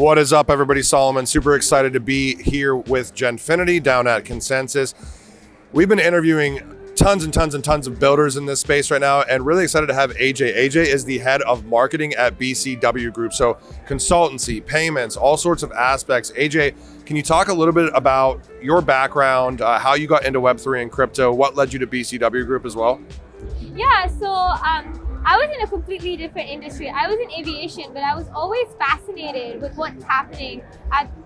What is up, everybody? Solomon, super excited to be here with Genfinity down at Consensus. We've been interviewing tons and tons and tons of builders in this space right now, and really excited to have AJ. AJ is the head of marketing at BCW Group. So consultancy, payments, all sorts of aspects. AJ, can you talk a little bit about your background, how you got into Web3 and crypto, what led you to BCW Group as well? Yeah, so I was in a completely different industry. I was in aviation, but I was always fascinated with what's happening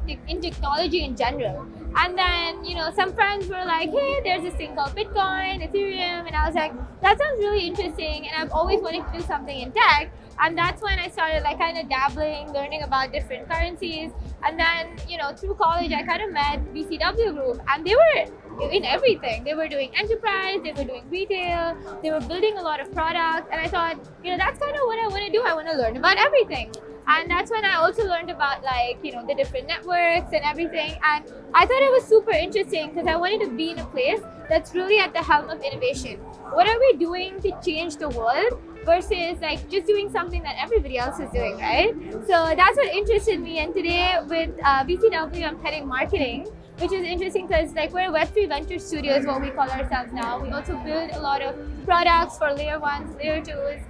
in technology in general. And then, some friends were like, hey, there's this thing called Bitcoin, Ethereum. And I was like, that sounds really interesting. And I've always wanted to do something in tech. And that's when I started kind of dabbling, learning about different currencies. And then, through college, I kind of met BCW Group, and they were in everything. They were doing enterprise, they were doing retail, they were building a lot of products. And I thought, that's kind of what I want to do. I want to learn about everything. And that's when I also learned about the different networks and everything. And I thought it was super interesting because I wanted to be in a place that's really at the helm of innovation. What are we doing to change the world versus just doing something that everybody else is doing, right? So that's what interested me. And today with BCW, I'm heading marketing, which is interesting because we're a Web3 venture studio is what we call ourselves now. We also build a lot of products for layer 1s, layer 2s,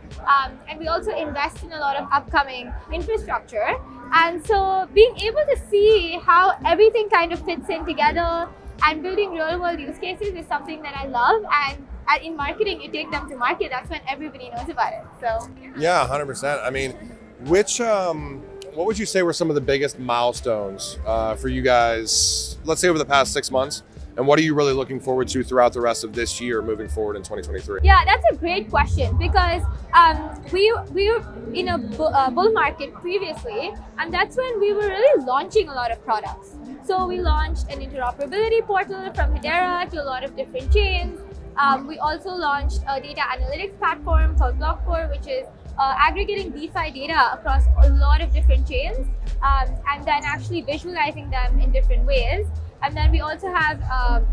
and we also invest in a lot of upcoming infrastructure. And so being able to see how everything kind of fits in together and building real world use cases is something that I love. And in marketing, you take them to market. That's when everybody knows about it. So yeah, 100%. I mean, what would you say were some of the biggest milestones for you guys, let's say over the past 6 months? And what are you really looking forward to throughout the rest of this year moving forward in 2023? Yeah, that's a great question because we were in a bull market previously, and that's when we were really launching a lot of products. So we launched an interoperability portal from Hedera to a lot of different chains. We also launched a data analytics platform called Blockcore, which is aggregating DeFi data across a lot of different chains and then actually visualizing them in different ways. And then we also have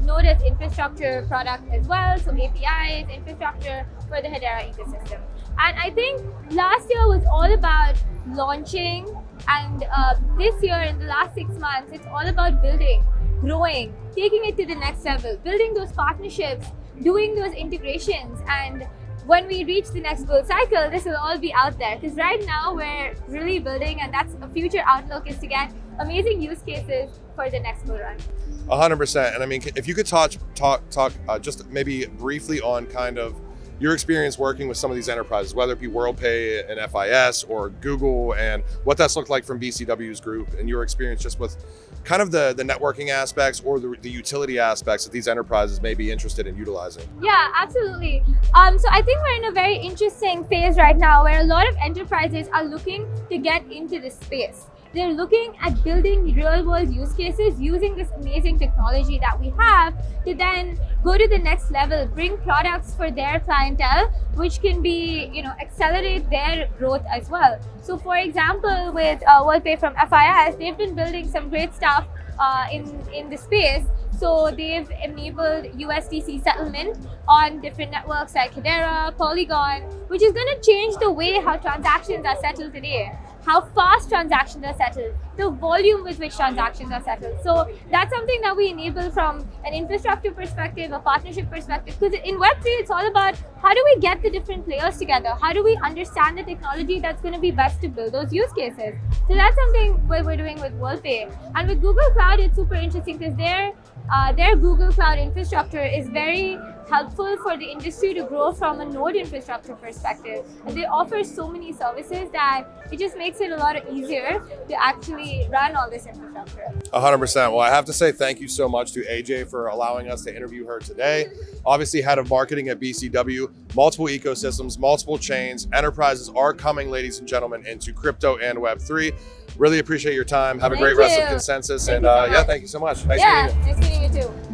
Node as infrastructure product as well, so APIs, infrastructure for the Hedera ecosystem. And I think last year was all about launching, and this year, in the last 6 months, it's all about building, growing, taking it to the next level, building those partnerships, doing those integrations. And when we reach the next bull cycle, this will all be out there. Because right now we're really building, and that's a future outlook, is to get amazing use cases for the next bull run. 100%. And I mean, if you could talk just maybe briefly on kind of your experience working with some of these enterprises, whether it be WorldPay and FIS or Google, and what that's looked like from BCW's group, and your experience just with kind of the networking aspects or the utility aspects that these enterprises may be interested in utilizing. Yeah, absolutely. So I think we're in a very interesting phase right now where a lot of enterprises are looking to get into this space. They're looking at building real world use cases using this amazing technology that we have to then go to the next level, bring products for their clientele, which can be, accelerate their growth as well. So for example, with WorldPay from FIS, they've been building some great stuff in the space. So they've enabled USDC settlement on different networks like Hedera, Polygon, which is going to change the way how transactions are settled today, how fast transactions are settled, the volume with which transactions are settled. So that's something that we enable from an infrastructure perspective, a partnership perspective, because in Web3, it's all about how do we get the different players together? How do we understand the technology that's going to be best to build those use cases? So that's something we're doing with WorldPay. And with Google Cloud, it's super interesting because their Google Cloud infrastructure is very helpful for the industry to grow from a node infrastructure perspective. And they offer so many services that it just makes it a lot easier to actually run all this infrastructure. 100%. Well, I have to say thank you so much to AJ for allowing us to interview her today. Obviously, head of marketing at BCW, multiple ecosystems, multiple chains. Enterprises are coming, ladies and gentlemen, into crypto and Web3. Really appreciate your time. Have a great rest of Consensus. And yeah, thank you so much. Nice meeting you. Nice meeting you too.